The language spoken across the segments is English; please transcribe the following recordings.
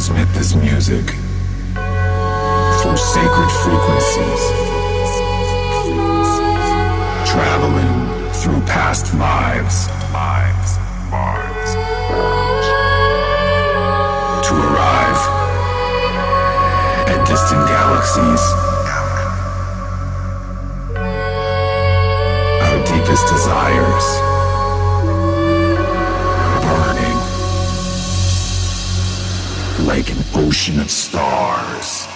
transmit this music through sacred frequencies, traveling through past lives, to arrive at distant galaxies. Our deepest desires burning like an ocean of stars.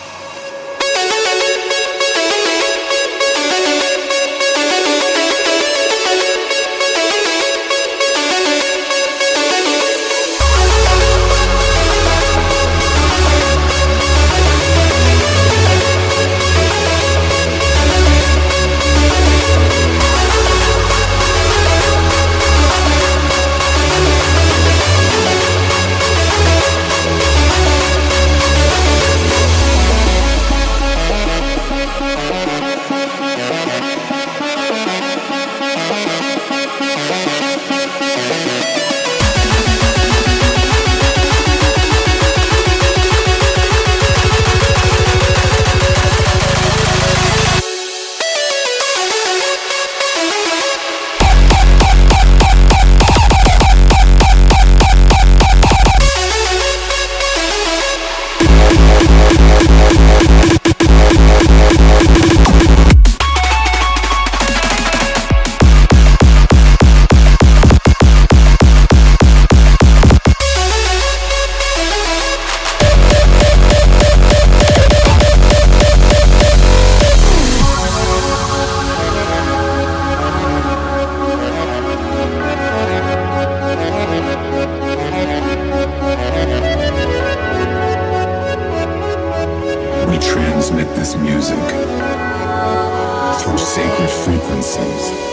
We transmit this music through sacred frequencies.